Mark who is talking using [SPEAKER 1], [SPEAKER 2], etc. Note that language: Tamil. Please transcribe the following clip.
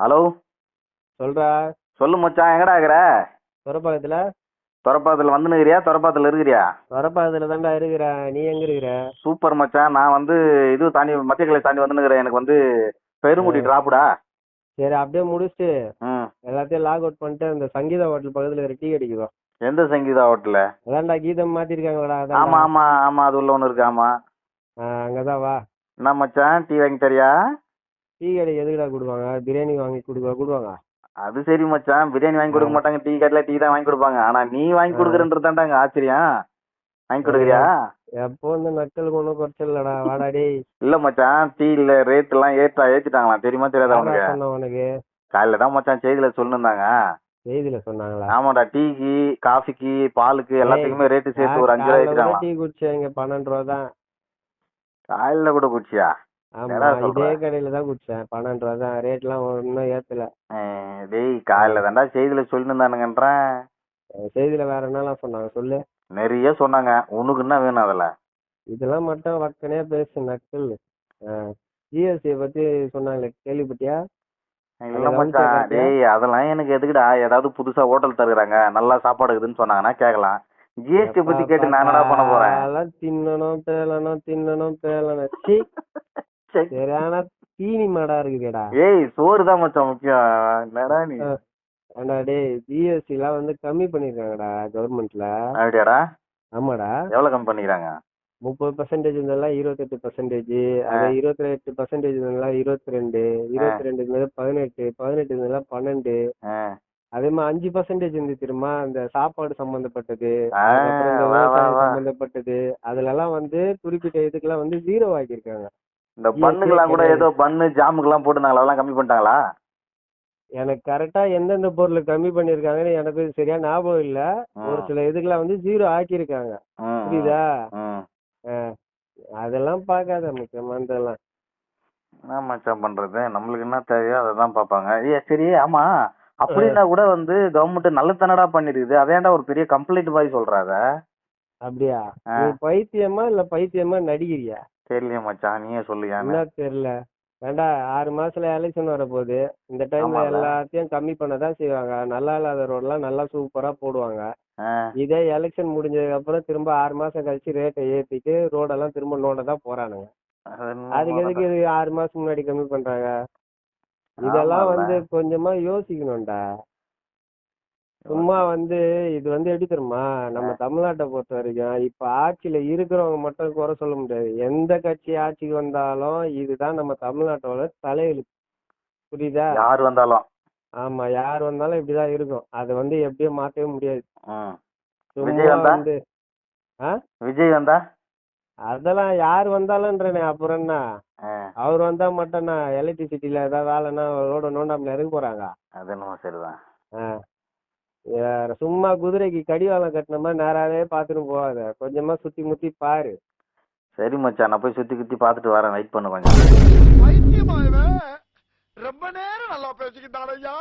[SPEAKER 1] ஹலோ.
[SPEAKER 2] சொல்றா.
[SPEAKER 1] சொல்லு மச்சான், எங்கடா இருக்கிற?
[SPEAKER 2] துறப்பாக்கத்துல.
[SPEAKER 1] துறப்பாத்துல வந்துனுக்கிறியா? துறப்பாத்துல இருக்கிறியா?
[SPEAKER 2] துறப்பாக்கத்துல தான்டா இருக்கிற. நீ எங்க இருக்கிற?
[SPEAKER 1] சூப்பர் மச்சான். நான் வந்து இது தாண்டி மத்திய கிளை தாண்டி வந்துனுக்கிறேன். எனக்கு வந்து பெருங்குடி டிராப்புடா.
[SPEAKER 2] சரி, அப்படியே முடிச்சுட்டு
[SPEAKER 1] ம்.
[SPEAKER 2] எல்லாத்தையும் லாக் அவுட் பண்ணிட்டு அந்த சங்கீதா ஹோட்டல் பக்கத்துல ஒரு டீ அடிக்குதோம்.
[SPEAKER 1] எந்த சங்கீதா ஹோட்டல்ல?
[SPEAKER 2] அதான்டா கீதம் மாத்திருக்காங்கடா.
[SPEAKER 1] ஆமா
[SPEAKER 2] அதான்டா.
[SPEAKER 1] ஆமா ஆமா, அது உள்ள ஒன்று இருக்கு. ஆமா.
[SPEAKER 2] அங்கதான் வா.
[SPEAKER 1] என்ன மச்சான், டீ வாங்கி தரியா?
[SPEAKER 2] டீ கடைக்கு எதுக்குடா கொடுப்பாங்க? பிரியாணி வாங்கி கொடுப்பாங்க.
[SPEAKER 1] அது சரி மச்சான், பிரியாணி வாங்கி கொடுக்க மாட்டாங்க. டீ கடையில டீ தான் வாங்கி கொடுப்பாங்க. ஆனா நீ வாங்கி கொடுக்குறன்றதாண்டா அங்க ஆச்சரியம். வாங்கி கொடுக்குறியா?
[SPEAKER 2] எப்போ வந்து நக்கலுக்கு ஒன்றும் குறைச்சல் இல்லடா. வாடா டேய்.
[SPEAKER 1] இல்ல மச்சான், டீ இல்ல ரேட் எல்லாம் ஏத்திட்டாங்களாம். தெரியுமா தெரியாதா உனக்கு?
[SPEAKER 2] சொன்ன உனக்கு
[SPEAKER 1] காலையில தான் மச்சான் செய்தியில சொல்லிருந்தாங்க.
[SPEAKER 2] செய்தியில சொன்னாங்களா?
[SPEAKER 1] ஆமாடா, டீக்கு காஃபிக்கு பாலுக்கு எல்லாத்துக்குமே ரேட்டு சேர்த்து ஒரு 5 ரூபா ஏத்திட்டாங்களாம்.
[SPEAKER 2] டீ குடிச்சேன் இங்க 12 ரூபா தான்.
[SPEAKER 1] காலையில கூட குடிச்சியா?
[SPEAKER 2] ஆமா, இதே கடையில தான் குடிச்சேன். 12 ரூபா தான். ரேட்லாம் ஒன்றும் ஏத்தல.
[SPEAKER 1] டேய், காலையில தாண்டா செய்தியில சொல்லிருந்தானுங்கன்றேன்.
[SPEAKER 2] செய்தியில வேற என்னலாம் சொன்னாங்க சொல்லு.
[SPEAKER 1] நிறைய சொன்னாங்க. உனக்கு என்ன வேணும் அதுல?
[SPEAKER 2] இதெல்லாம் மட்டும் வக்கனையா பேசு நக்கல். ஜிஎஸ்டி பத்தி சொன்னாங்களே, கேள்விப்பட்டியா?
[SPEAKER 1] இல்ல மச்சான், டேய் அதெல்லாம் எனக்கு எதுக்குடா? ஏதாவது புதுசா ஹோட்டல் தருகிறாங்க, நல்லா சாப்பாடு இருக்குதுன்னு சொன்னாங்கன்னா கேட்கலாம். ஜிஎஸ்டி பத்தி கேட்டு நான் என்னடா பண்ண போறேன்?
[SPEAKER 2] அதெல்லாம் தின்னணும் பேலணும். சரியான தீனி மாடா இருக்குதுடா.
[SPEAKER 1] ஏய், சோறு தான் மச்சான் முக்கியம். என்னடா நீ?
[SPEAKER 2] ஏண்டா டேய், ஜிஎஸ்டி எல்லாம் வந்து கம்மி பண்ணிருக்காங்கடா கவர்மெண்ட்ல.
[SPEAKER 1] அப்படியாடா?
[SPEAKER 2] ஆமாடா.
[SPEAKER 1] எவ்வளவு கம்மி பண்ணிக்கிறாங்க?
[SPEAKER 2] 30% இருந்தெல்லாம் 28%, அது 28% இருந்தெல்லாம் 22, 22 இருந்தது 18, 18 இருந்தெல்லாம் 12. அதே மாதிரி 5% இருந்து தெரியுமா? இந்த சாப்பாடு சம்பந்தப்பட்டது, அதுக்கப்புறம் இந்த விவசாயம் சம்பந்தப்பட்டது, அதுல எல்லாம் வந்து குறிப்பிட்ட இதுக்கெல்லாம் வந்து 0 ஆக்கியிருக்காங்க.
[SPEAKER 1] இந்த பண்ணுக்கெல்லாம் கூட ஏதோ பண்ணு ஜாமுக்கெல்லாம் போட்டுருந்தாங்களா? அதெல்லாம் கம்மி பண்ணிட்டாங்களா?
[SPEAKER 2] எனக்கு கரெக்டா எந்தெந்த பொருள் கம்மி பண்ணிருக்காங்கன்னு எனக்கு சரியா ஞாபகம் இல்ல. ஒரு சில இதுக்கெல்லாம் வந்து 0 ஆக்கியிருக்காங்க. புரியுதா? அதெல்லாம் பார்க்காத முக்கியமானதெல்லாம்.
[SPEAKER 1] என்ன மச்சான் பண்றது? நம்மளுக்கு என்ன தேவையோ அதை தான் பார்ப்பாங்க. சரி, ஆமா. அப்படின்னா கூட வந்து கவர்மெண்ட் நல்ல பண்ணிருக்குது. அதேண்டா ஒரு பெரிய கம்ப்ளைண்ட் மாதிரி சொல்றாத?
[SPEAKER 2] அப்படியா? நீ பைத்தியமா இல்ல பைத்தியமா நடிக்கிறியா?
[SPEAKER 1] தெரியலையே மச்சான், நீயே சொல்லுயா.
[SPEAKER 2] என்ன தெரியல? வேண்டா, 6 மாசத்துல எலெக்ஷன் வரப்போகுது. இந்த டைம்ல எல்லாத்தையும் கம்மி பண்ணதான் செய்வாங்க. நல்லா இல்லாத ரோடெல்லாம் நல்லா சூப்பரா போடுவாங்க. இதே எலெக்ஷன் முடிஞ்சதுக்கு அப்புறம் திரும்ப 6 மாசம் கழிச்சு ரேட்டை ஏத்திட்டு ரோடெல்லாம் திரும்ப நோண்ட தான் போறானுங்க. அதுக்கு எதுக்கு 6 மாசம் முன்னாடி கம்மி பண்றாங்க? இதெல்லாம் வந்து கொஞ்சமா யோசிக்கணும்டா. சும்மா வந்து இது வந்து எப்படி தெரியுமா? நம்ம தமிழ்நாட்டை பொறுத்த வரைக்கும் இப்ப ஆட்சியில இருக்கிறவங்க மட்டும் குறை சொல்ல முடியாது. எந்த கட்சி ஆட்சிக்கு வந்தாலும் இதுதான் நம்ம தமிழ்நாட்டோட தலையெழுத்து. புரியுதா?
[SPEAKER 1] யார் வந்தாலும்.
[SPEAKER 2] ஆமா, யார் வந்தாலும் இப்படிதான் இருக்கும். அதை வந்து எப்படியும் மாத்தவே முடியாது.
[SPEAKER 1] விஜய் வந்தா
[SPEAKER 2] வந்து
[SPEAKER 1] விஜய் வந்தா
[SPEAKER 2] அதெல்லாம் யார் வந்தாலும்ன்றனே. அப்புறம் என்ன, அவர் வந்தா மட்டும்னா எலக்ட்ரிசிட்டில ஏதாவது வேலைன்னா ரோட நோண்டாமல இருக்க போறாங்க.
[SPEAKER 1] அது என்னமோ சரிதான்.
[SPEAKER 2] சும்மா குதிரைக்கு கடிவாளம் கட்டின மாதிரி நேராவே பாத்துட்டு போவாத. கொஞ்சமா சுத்தி முத்தி பாரு.
[SPEAKER 1] சரி மச்சான், நான் போய் சுத்தி குத்தி பாத்துட்டு வரேன். வெயிட் பண்ணு கொஞ்சம்.
[SPEAKER 3] ரொம்ப நேரம் நல்லா பேசிக்கிட்டாரையா.